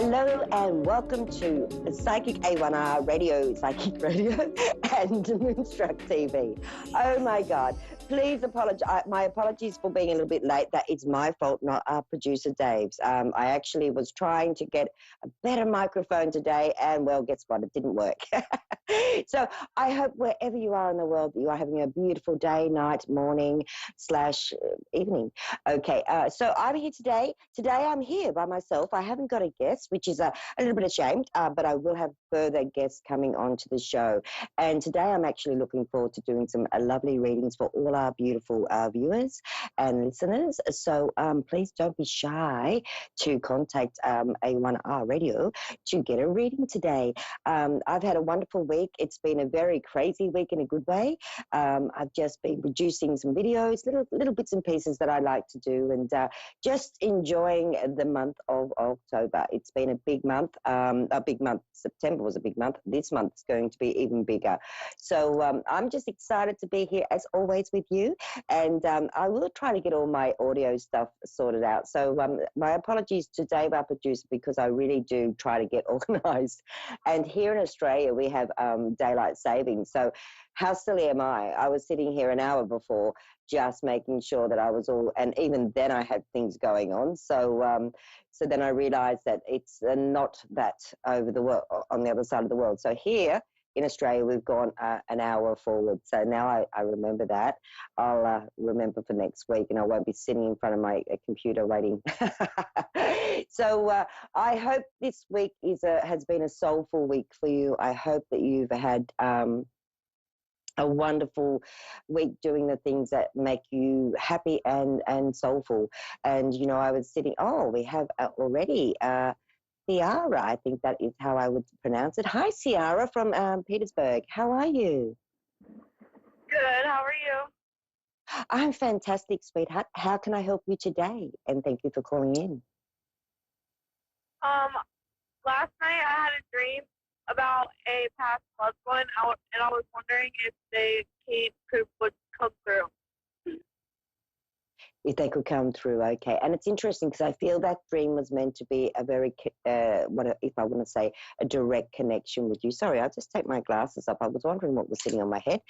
Hello and welcome to Psychic A1R Radio, Psychic Radio and Moonstruck TV. Oh my God, please apologize. My apologies for being a little bit late. That is my fault, not our producer Dave's. I actually was trying to get a better microphone today and well, guess what? It didn't work. So I hope wherever you are in the world that you are having a beautiful day, night, morning / evening. Okay, so I'm here today. Today I'm here by myself. I haven't got a guest, which is a little bit ashamed, but I will have further guests coming on to the show. And today I'm actually looking forward to doing some lovely readings for all our beautiful viewers and listeners. So please don't be shy to contact A1R Radio to get a reading today. I've had a wonderful week. It's been a very crazy week in a good way. I've just been producing some videos, little bits and pieces that I like to do, and just enjoying the month of October. It's been a big month. September was a big month. This month's going to be even bigger. So I'm just excited to be here as always with you, and I will try to get all my audio stuff sorted out. So my apologies to Dave, our producer, because I really do try to get organized. And here in Australia, we have daylight savings. So how silly am I? I was sitting here an hour before just making sure that I was all, and even then I had things going on. So so then I realized that it's not that over the world, on the other side of the world. So here in Australia, we've gone an hour forward. So now I remember that. I'll remember for next week, and I won't be sitting in front of my computer waiting. So I hope this week has been a soulful week for you. I hope that you've had a wonderful week doing the things that make you happy and soulful. And, you know, I was sitting, we have already Ciara, I think that is how I would pronounce it. Hi, Ciara from Petersburg. How are you? Good. How are you? I'm fantastic, sweetheart. How can I help you today? And thank you for calling in. Last night I had a dream about a past loved one, and I was wondering if they would come through. If they could come through, okay. And it's interesting because I feel that dream was meant to be a very, if I want to say, a direct connection with you. Sorry, I'll just take my glasses up. I was wondering what was sitting on my head.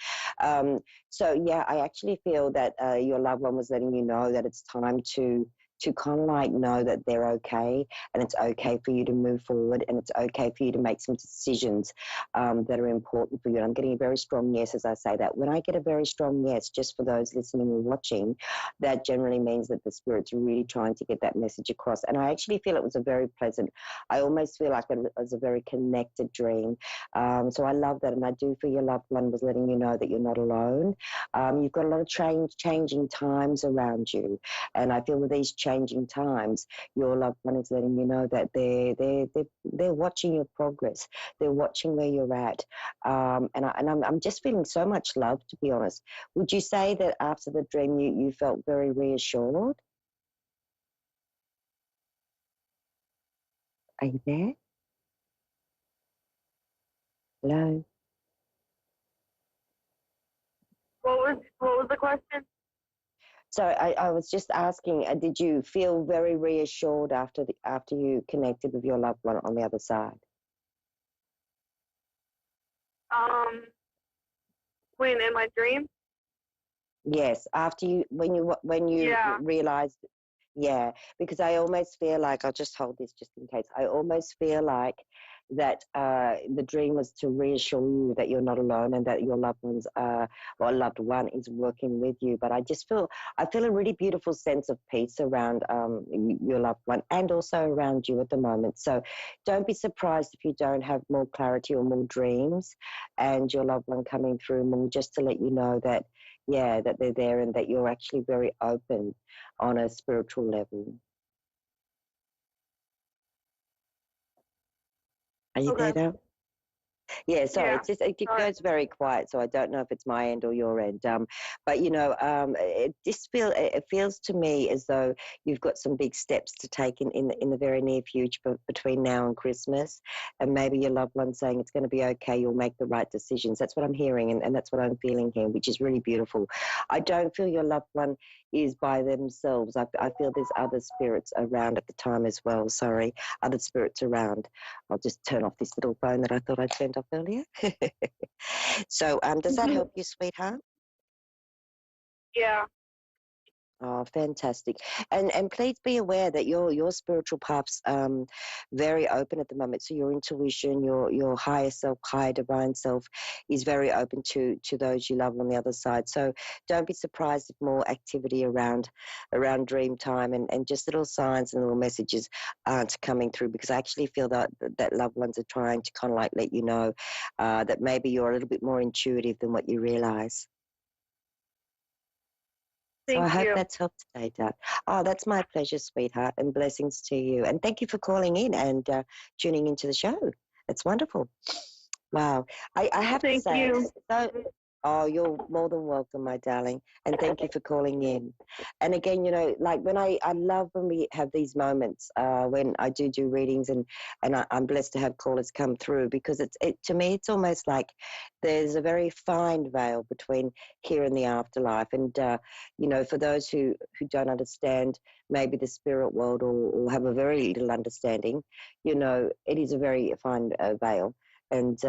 So, yeah, I actually feel that your loved one was letting you know that it's time to kind of like know that they're okay, and it's okay for you to move forward, and it's okay for you to make some decisions that are important for you. And I'm getting a very strong yes as I say that. When I get a very strong yes, just for those listening and watching, that generally means that the Spirit's really trying to get that message across. And I actually feel it was a very pleasant, I almost feel like it was a very connected dream. So I love that, and I do feel your loved one was letting you know that you're not alone. You've got a lot of changing times around you, and I feel with these changing times, your loved one is letting you know that they're watching your progress. They're watching where you're at, and I'm just feeling so much love, to be honest. Would you say that after the dream you felt very reassured? Are you there? Hello? What was the question? So I was just asking, did you feel very reassured after you connected with your loved one on the other side? When in my dream? Yes, after when you Yeah. realized, yeah, because I almost feel like, I'll just hold this just in case. I almost feel like that the dream was to reassure you that you're not alone, and that your loved loved one is working with you. But I feel a really beautiful sense of peace around your loved one, and also around you at the moment. So don't be surprised if you don't have more clarity or more dreams and your loved one coming through more, just to let you know that, yeah, that they're there, and that you're actually very open on a spiritual level. Are you Okay. there now? Yeah, sorry, Yeah. it's just it Sorry. goes very quiet, so I don't know if it's my end or your end. But it feels to me as though you've got some big steps to take in the very near future, between now and Christmas, and maybe your loved one saying it's going to be okay, you'll make the right decisions. That's what I'm hearing, and that's what I'm feeling here, which is really beautiful. I don't feel your loved one is by themselves. I feel there's other spirits around at the time as well. Sorry, other spirits around. I'll just turn off this little phone that I thought I'd turned off earlier. So, does that help you, sweetheart? Yeah. Oh, fantastic. And please be aware that your spiritual path's very open at the moment. So your intuition, your higher self, higher divine self is very open to those you love on the other side. So don't be surprised if more activity around dream time and just little signs and little messages aren't coming through, because I actually feel that loved ones are trying to kind of like let you know that maybe you're a little bit more intuitive than what you realize. So I Thank hope you. that's helped today, Doug. Oh, that's my pleasure, sweetheart, and blessings to you. And thank you for calling in and tuning into the show. It's wonderful. Wow. I have to Thank say, you. so, oh, you're more than welcome, my darling. And thank you for calling in. And again, like when I love when we have these moments when I do readings, and I'm blessed to have callers come through, because to me, it's almost like there's a very fine veil between here and the afterlife. And, for those who don't understand maybe the spirit world, or have a very little understanding, it is a very fine veil. And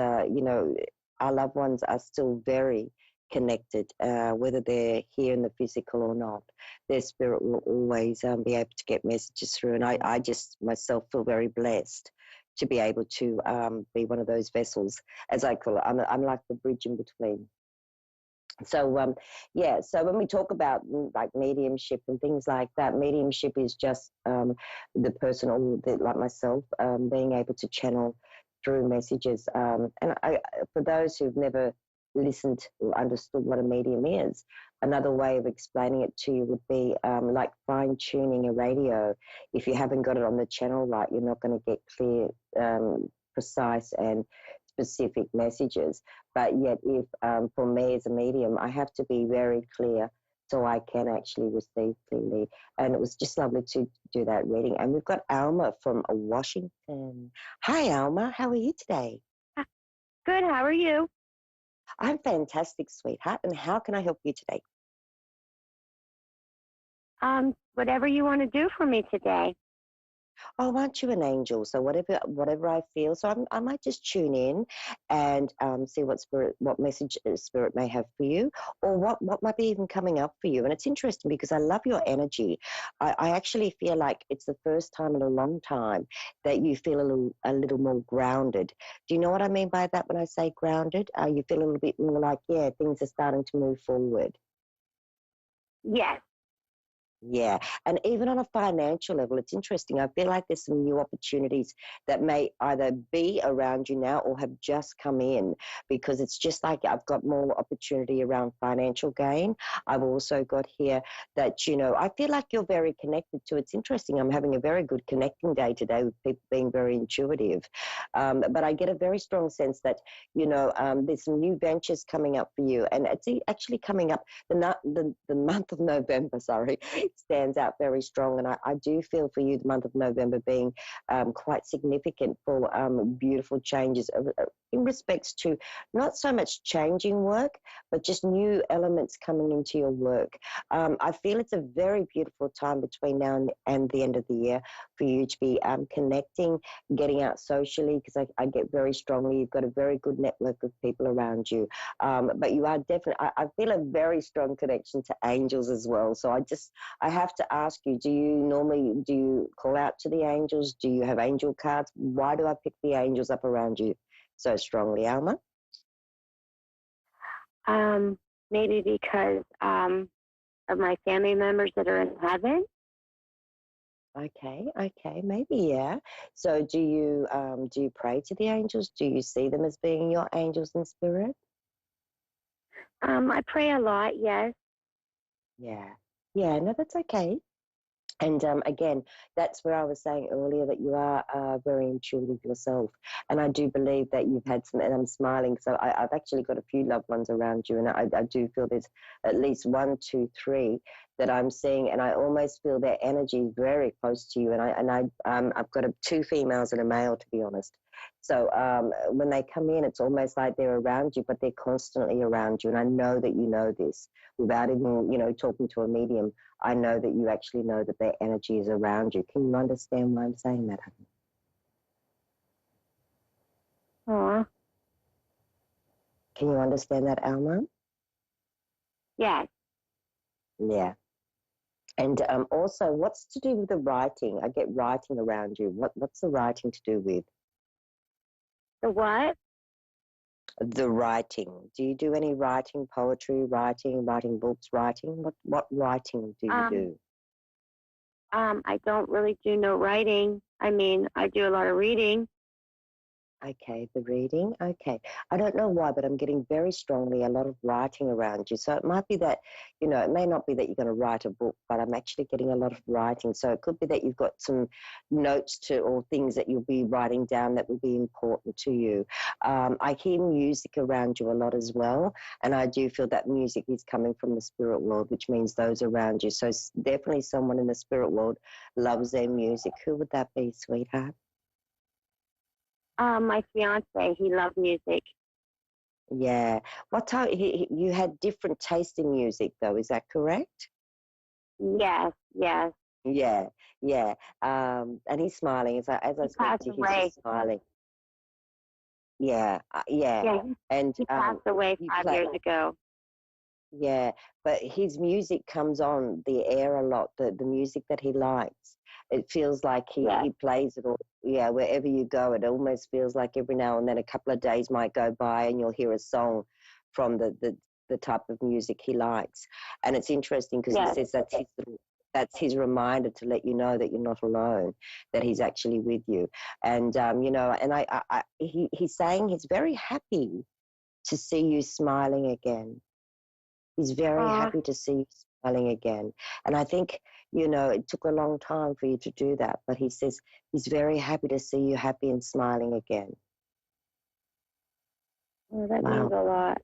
our loved ones are still very connected, whether they're here in the physical or not. Their spirit will always be able to get messages through, and I just myself feel very blessed to be able to be one of those vessels, as I call it. I'm like the bridge in between. So so when we talk about like mediumship and things like that, mediumship is just the person, or like myself, being able to channel through messages. For those who've never listened or understood what a medium is, another way of explaining it to you would be like fine tuning a radio. If you haven't got it on the channel right, you're not going to get clear, precise and specific messages. But yet, if for me as a medium, I have to be very clear so I can actually receive clearly. And it was just lovely to do that reading. And we've got Alma from Washington. Hi, Alma. How are you today? Good. How are you? I'm fantastic, sweetheart. And how can I help you today? Whatever you want to do for me today. Oh, aren't you an angel? So whatever I feel. So I might just tune in and see what message spirit may have for you, or what might be even coming up for you. And it's interesting because I love your energy. I actually feel like it's the first time in a long time that you feel a little more grounded. Do you know what I mean by that when I say grounded? You feel a little bit more like, yeah, things are starting to move forward. Yes. Yeah. And even on a financial level, it's interesting. I feel like there's some new opportunities that may either be around you now or have just come in, because it's just like I've got more opportunity around financial gain. I've also got here that, I feel like you're very connected to. It's interesting. I'm having a very good connecting day today with people being very intuitive. But I get a very strong sense that, there's some new ventures coming up for you. And it's actually coming up the month of November, sorry, stands out very strong. And I do feel for you the month of November being quite significant for beautiful changes in respects to not so much changing work, but just new elements coming into your work. I feel it's a very beautiful time between now and the end of the year for you to be connecting, getting out socially, because I get very strongly you've got a very good network of people around you. But you are definitely, I feel a very strong connection to angels as well. So I have to ask you, do you call out to the angels? Do you have angel cards? Why do I pick the angels up around you so strongly, Alma? Maybe because of my family members that are in heaven. Okay, maybe, yeah. So do you pray to the angels? Do you see them as being your angels in spirit? I pray a lot. Yes. Yeah. Yeah, no, that's okay. And again, that's where I was saying earlier that you are very intuitive yourself. And I do believe that you've had some, and I'm smiling, so I've actually got a few loved ones around you, and I do feel there's at least one, two, three that I'm seeing, and I almost feel their energy very close to you. I've got two females and a male, to be honest. So when they come in, it's almost like they're around you, but they're constantly around you. And I know that you know this without even, talking to a medium. I know that you actually know that their energy is around you. Can you understand why I'm saying that, honey? Aw. Can you understand that, Alma? Yes. Yeah. And also, what's to do with the writing? I get writing around you. What's the writing to do with? The what? The writing. Do you do any writing, poetry, writing books, writing? What writing do you do? I don't really do no writing. I mean, I do a lot of reading. Okay, the reading. Okay. I don't know why, but I'm getting very strongly a lot of writing around you. So it might be that, it may not be that you're going to write a book, but I'm actually getting a lot of writing. So it could be that you've got some notes or things that you'll be writing down that will be important to you. I hear music around you a lot as well. And I do feel that music is coming from the spirit world, which means those around you. So definitely someone in the spirit world loves their music. Who would that be, sweetheart? My fiance, he loved music. Yeah. What time? You had different taste in music, though. Is that correct? Yes, yes. Yeah, yeah. And he's smiling as I He speak passed to you. He's away. just smiling. Yeah, yeah. Yeah, And he passed away you 5 years ago. yeah, but his music comes on the air a lot, the music that he likes. It feels like Yes, he plays it all, yeah, wherever you go. It almost feels like every now and then a couple of days might go by and you'll hear a song from the type of music he likes. And it's interesting because he yes. says that's his reminder to let you know that you're not alone, that he's actually with you. And, and he's saying he's very happy to see you smiling again. He's very Aw, happy to see you smiling again. And I think, it took a long time for you to do that, but he says he's very happy to see you happy and smiling again. well, that means Wow. a lot.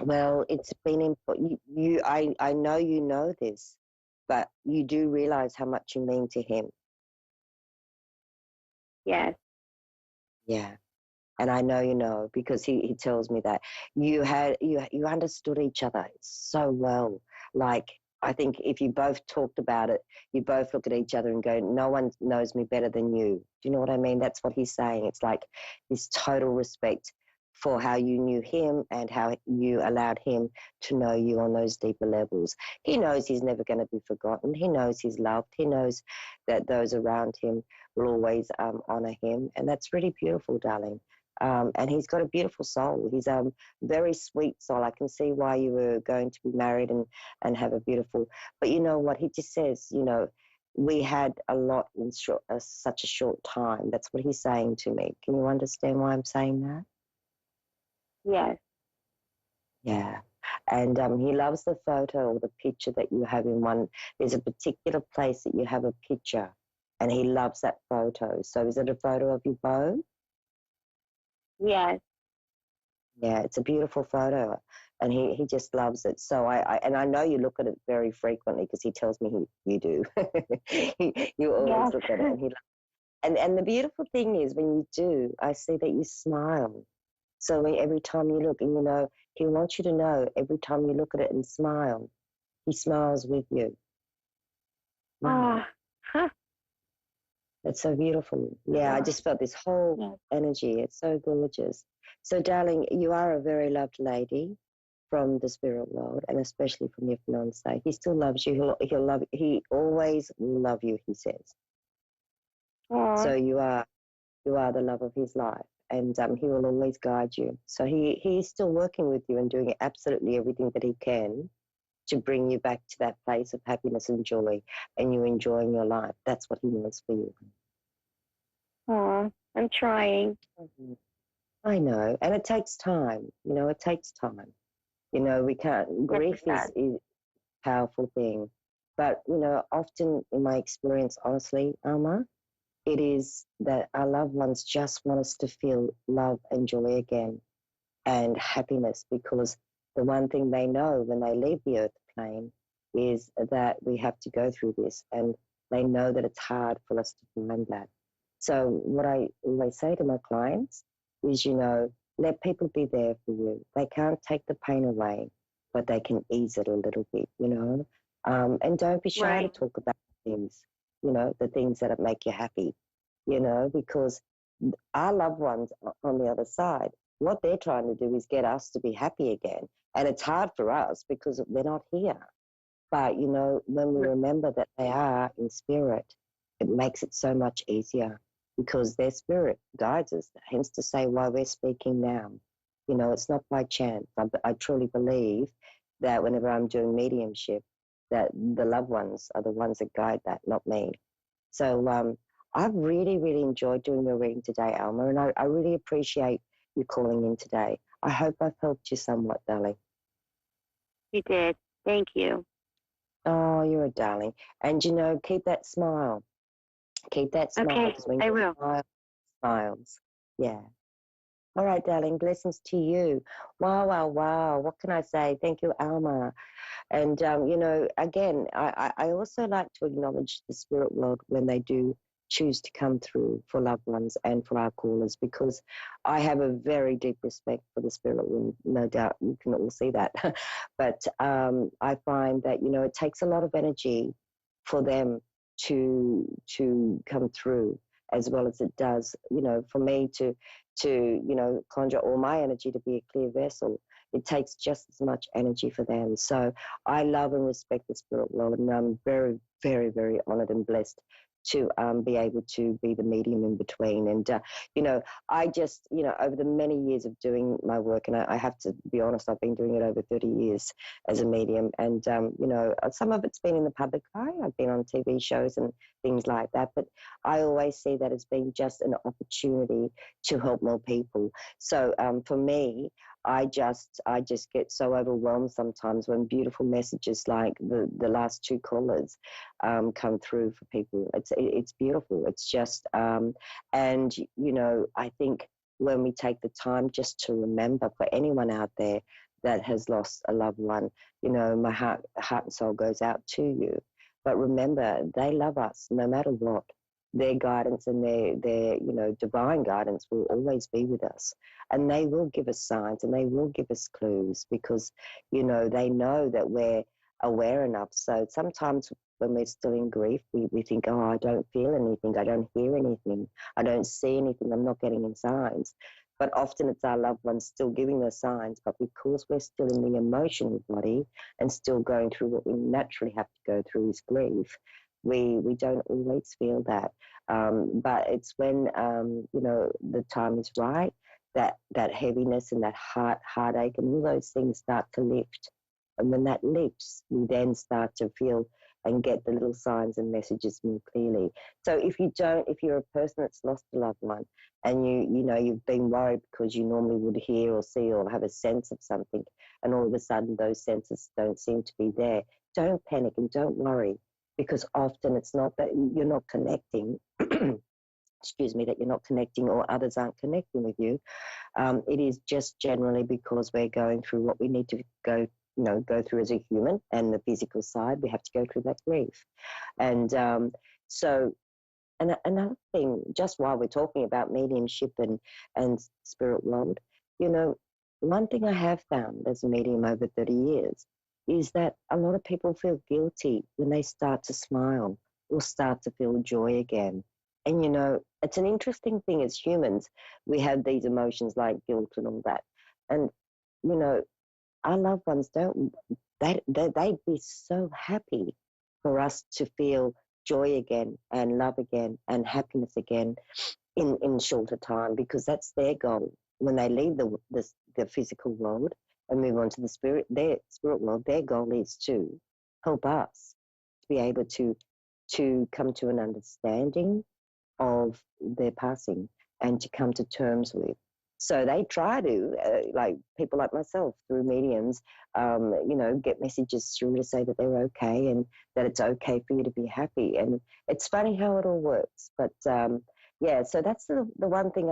Well, it's been important. I know you know this, but you do realize how much you mean to him. Yes. Yeah. And I know you know because he tells me that you understood each other so well. Like I think if you both talked about it, you both look at each other and go, no one knows me better than you. Do you know what I mean? That's what he's saying. It's like this total respect for how you knew him and how you allowed him to know you on those deeper levels. He knows he's never going to be forgotten. He knows he's loved. He knows that those around him will always honor him. And that's really beautiful, darling. And he's got a beautiful soul. He's a very sweet soul. I can see why you were going to be married and have a beautiful. But you know what? He just says, we had a lot in such a short time. That's what he's saying to me. Can you understand why I'm saying that? Yes. Yeah. And he loves the photo or the picture that you have in one. There's a particular place that you have a picture, and he loves that photo. So is it a photo of you both? Yes. Yeah, it's a beautiful photo, and he just loves it. So I know you look at it very frequently because he tells me you do. You always Yes. look at it, and the beautiful thing is when you do, I see that you smile. So every time you look, and he wants you to know every time you look at it and smile, he smiles with you. Wow, Ah, huh. that's so beautiful. Yeah, I just felt this whole Yes. energy. It's so gorgeous. So, darling, you are a very loved lady from the spirit world, and especially from your fiance. He still loves you. He'll love. He always will love you. He says. Aw, So you are the love of his life, and he will always guide you. So he is still working with you and doing absolutely everything that he can to bring you back to that place of happiness and joy, and you enjoying your life. That's what he wants for you. aw, I'm trying. Mhm. I know, and it takes time. It takes time. We can't. Yes, Grief it does. is a powerful thing, But, often in my experience, honestly, Alma, it is that our loved ones just want us to feel love and joy again and happiness, because the one thing they know when they leave the earth plane is that we have to go through this, and they know that it's hard for us to find that. So what I always say to my clients is, let people be there for you. They can't take the pain away, but they can ease it a little bit. And don't be shy to Right. talk about things, the things that make you happy, because our loved ones on the other side, what they're trying to do is get us to be happy again. And it's hard for us because they're not here. But, when we remember that they are in spirit, it makes it so much easier, because their spirit guides us, hence to say why we're speaking now. It's not by chance. I truly believe that whenever I'm doing mediumship, that the loved ones are the ones that guide that, not me. So I've really, really enjoyed doing your reading today, Alma, and I really appreciate you calling in today. I hope I've helped you somewhat, darling. You did. Thank you. Oh, you're a darling. And, keep that smile. Keep that smile, Okay, because when I you will. smile, smiles. Yeah. All right, darling. Blessings to you. Wow, wow, wow. What can I say? Thank you, Alma. And, again, I also like to acknowledge the spirit world when they do choose to come through for loved ones and for our callers, because I have a very deep respect for the spirit world. No doubt you can all see that. But I find that, it takes a lot of energy for them to come through, as well as it does, for me to conjure all my energy to be a clear vessel. It takes just as much energy for them. So I love and respect the spirit world, and I'm very, very, very honored and blessed to be able to be the medium in between. And, I just, over the many years of doing my work, and I have to be honest, I've been doing it over 30 years as a medium. And, some of it's been in the public eye. I've been on TV shows and things like that. But I always see that as being just an opportunity to help more people. So for me, I just get so overwhelmed sometimes when beautiful messages like the last two callers come through for people. It's beautiful. It's just and I think when we take the time just to remember, for anyone out there that has lost a loved one, my heart and soul goes out to you. But remember, they love us no matter what. Their guidance and their divine guidance will always be with us, and they will give us signs and they will give us clues, because they know that we're aware enough. So sometimes when we're still in grief, we think, oh, I don't feel anything, I don't hear anything, I don't see anything, I'm not getting any signs. But often it's our loved ones still giving us signs, but because we're still in the emotional body and still going through what we naturally have to go through, is grief, we don't always feel that. But it's when, the time is right, that heaviness and that heartache and all those things start to lift. And when that lifts, we then start to feel and get the little signs and messages more clearly. So if you're a person that's lost a loved one, and you've been worried because you normally would hear or see or have a sense of something, and all of a sudden those senses don't seem to be there, don't panic and don't worry, because often it's not that you're not connecting. Excuse me, that you're not connecting or others aren't connecting with you. It is just generally because we're going through what we need to go through as a human, and the physical side, we have to go through that grief. And so, and another thing, just while we're talking about mediumship and spirit world, one thing I have found as a medium over 30 years is that a lot of people feel guilty when they start to smile or start to feel joy again. And, it's an interesting thing as humans. We have these emotions like guilt and all that. And, our loved ones don't, they'd be so happy for us to feel joy again and love again and happiness again in shorter time, because that's their goal. When they leave the physical world and move on to their spirit world, their goal is to help us to be able to come to an understanding of their passing and to come to terms with. So they try to, like people like myself, through mediums, get messages through to say that they're okay and that it's okay for you to be happy. And it's funny how it all works. But yeah, so that's the one thing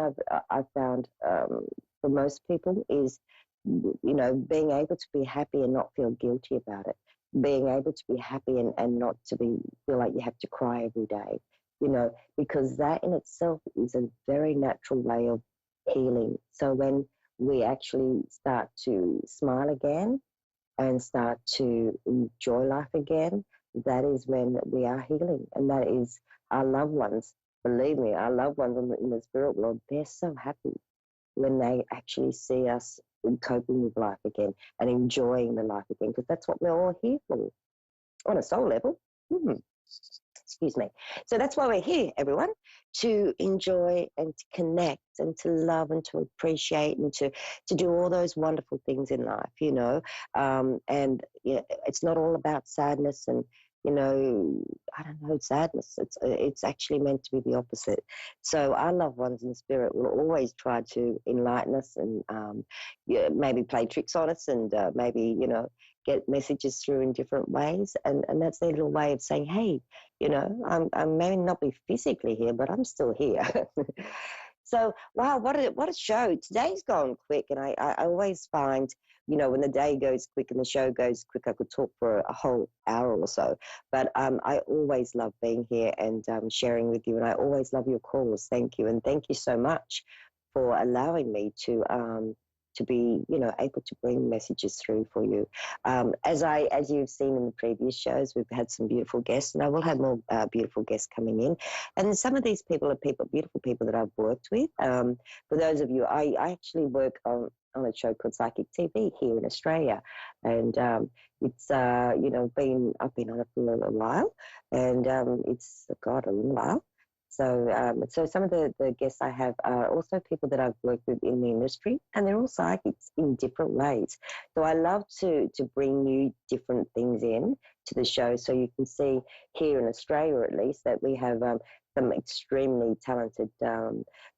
I've found for most people is, being able to be happy and not feel guilty about it, being able to be happy and not to feel like you have to cry every day, because that in itself is a very natural way of healing. So when we actually start to smile again and start to enjoy life again, that is when we are healing. And that is our loved ones. Believe me, our loved ones in the spirit world, they're so happy when they actually see us coping with life again and enjoying the life again, because that's what we're all here for on a soul level. Excuse me. So that's why we're here, everyone, to enjoy and to connect and to love and to appreciate and to do all those wonderful things in life. And it's not all about sadness and, I don't know, sadness. It's actually meant to be the opposite. So our loved ones in spirit will always try to enlighten us and maybe play tricks on us and maybe, get messages through in different ways. And that's their little way of saying, hey, I may not be physically here, but I'm still here. So, wow, what a show. Today's gone quick. And I always find, when the day goes quick and the show goes quick, I could talk for a whole hour or so. But I always love being here and sharing with you. And I always love your calls. Thank you. And thank you so much for allowing me to be, able to bring messages through for you. As you've seen in the previous shows, we've had some beautiful guests, and I will have more beautiful guests coming in. And some of these people are beautiful people that I've worked with. For those of you, I actually work on a show called Psychic TV here in Australia, and it's I've been on it for a little while, and it's a little while. So some of the guests I have are also people that I've worked with in the industry, and they're all psychics in different ways. So I love to bring you different things in to the show, so you can see here in Australia, at least, that we have some extremely talented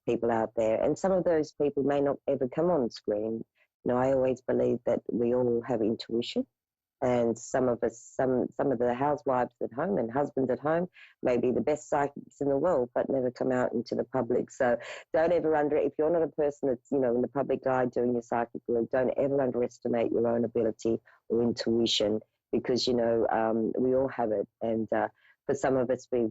people out there, and some of those people may not ever come on screen. I always believe that we all have intuition. And some of the housewives at home and husbands at home may be the best psychics in the world, but never come out into the public. So don't ever if you're not a person that's, in the public eye doing your psychic work, don't ever underestimate your own ability or intuition, because, we all have it. And for some of us, we've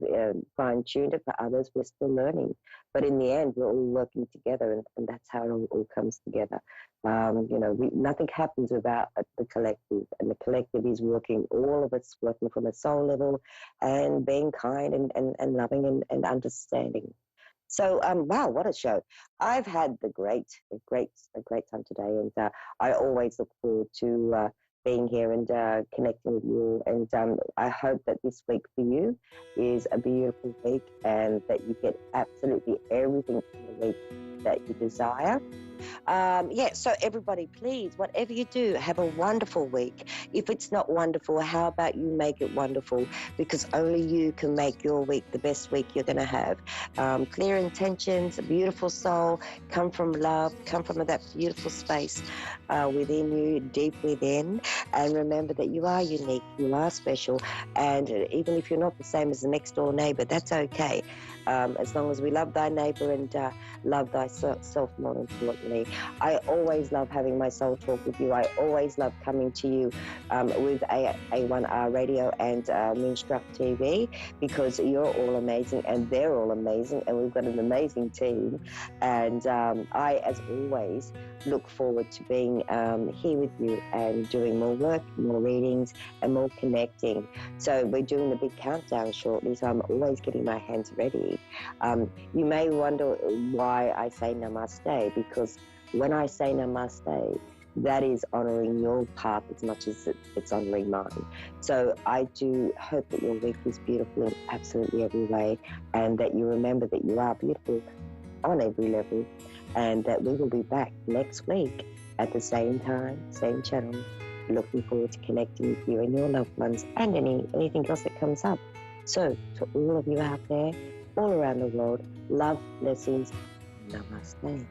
fine-tuned it. For others, we're still learning. But in the end, we're all working together, and that's how it all comes together. Nothing happens without the collective, and the collective is working, all of us working from a soul level and being kind and loving and understanding. So, wow, what a show. I've had a great time today, and I always look forward to being here and connecting with you. And I hope that this week for you is a beautiful week, and that you get absolutely everything from the week that you desire. So everybody, please, whatever you do, have a wonderful week. If it's not wonderful, how about you make it wonderful? Because only you can make your week the best week you're going to have. Clear intentions, a beautiful soul, come from love, come from that beautiful space within you, deep within. And remember that you are unique, you are special. And even if you're not the same as the next door neighbor, that's okay. As long as we love thy neighbor and love thyself more importantly. I always love having my soul talk with you. I always love coming to you with A1R Radio and Moonstruck TV, because you're all amazing and they're all amazing, and we've got an amazing team. And I, as always, look forward to being here with you and doing more work, more readings, and more connecting. So we're doing the big countdown shortly, so I'm always getting my hands ready. You may wonder why I say namaste, because when I say namaste, that is honoring your path as much as it's honoring mine. So I do hope that your week is beautiful in absolutely every way, and that you remember that you are beautiful on every level, and that we will be back next week at the same time, same channel. Looking forward to connecting with you and your loved ones, and anything else that comes up. So to all of you out there, all around the world, love, blessings, namaste.